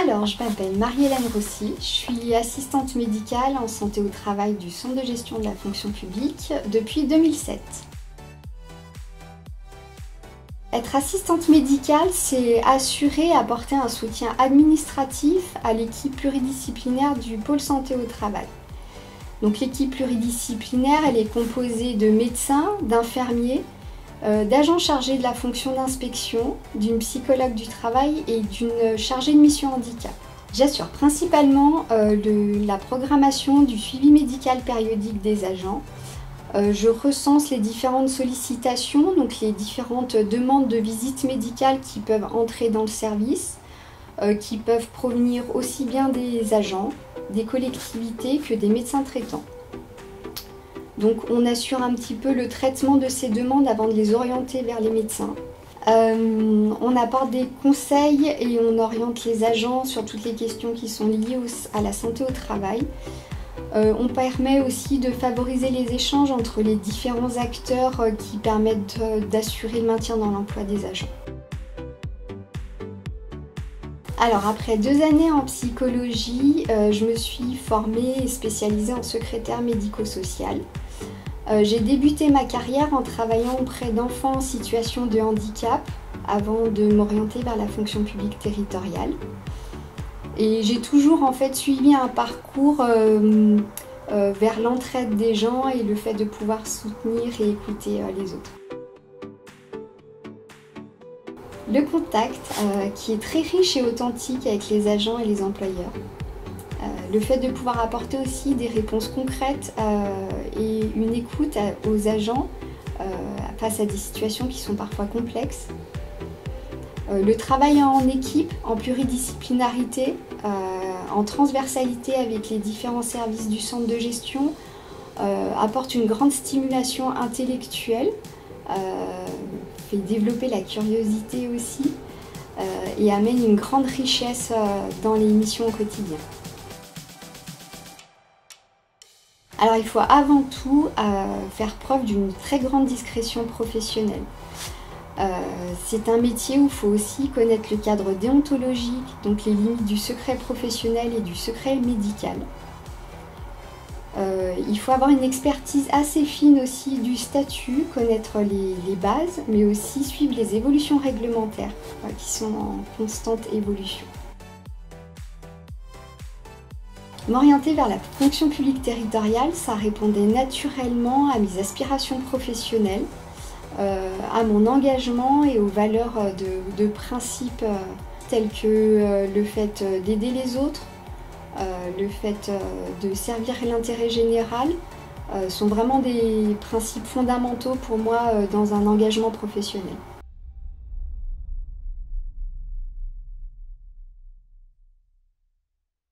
Alors, je m'appelle Marie-Hélène Rossi, je suis assistante médicale en santé au travail du Centre de gestion de la fonction publique depuis 2007. Être assistante médicale, c'est assurer et apporter un soutien administratif à l'équipe pluridisciplinaire du pôle santé au travail. Donc l'équipe pluridisciplinaire, elle est composée de médecins, d'infirmiers, d'agents chargés de la fonction d'inspection, d'une psychologue du travail et d'une chargée de mission handicap. J'assure principalement la programmation du suivi médical périodique des agents. Je recense les différentes sollicitations, donc les différentes demandes de visite médicale qui peuvent entrer dans le service, qui peuvent provenir aussi bien des agents, des collectivités que des médecins traitants. Donc on assure un petit peu le traitement de ces demandes avant de les orienter vers les médecins. On apporte des conseils et on oriente les agents sur toutes les questions qui sont liées à la santé au travail. On permet aussi de favoriser les échanges entre les différents acteurs qui permettent d'assurer le maintien dans l'emploi des agents. Alors après 2 années en psychologie, je me suis formée et spécialisée en secrétaire médico-social. J'ai débuté ma carrière en travaillant auprès d'enfants en situation de handicap avant de m'orienter vers la fonction publique territoriale. Et j'ai toujours en fait suivi un parcours vers l'entraide des gens et le fait de pouvoir soutenir et écouter les autres. Le contact qui est très riche et authentique avec les agents et les employeurs. Le fait de pouvoir apporter aussi des réponses concrètes et une écoute aux agents face à des situations qui sont parfois complexes. Le travail en équipe, en pluridisciplinarité, en transversalité avec les différents services du centre de gestion apporte une grande stimulation intellectuelle, fait développer la curiosité aussi et amène une grande richesse dans les missions au quotidien. Alors il faut avant tout faire preuve d'une très grande discrétion professionnelle. C'est un métier où il faut aussi connaître le cadre déontologique, donc les limites du secret professionnel et du secret médical. Il faut avoir une expertise assez fine aussi du statut, connaître les bases, mais aussi suivre les évolutions réglementaires qui sont en constante évolution. M'orienter vers la fonction publique territoriale, ça répondait naturellement à mes aspirations professionnelles, à mon engagement et aux valeurs de principes tels que le fait d'aider les autres, le fait de servir l'intérêt général, sont vraiment des principes fondamentaux pour moi dans un engagement professionnel.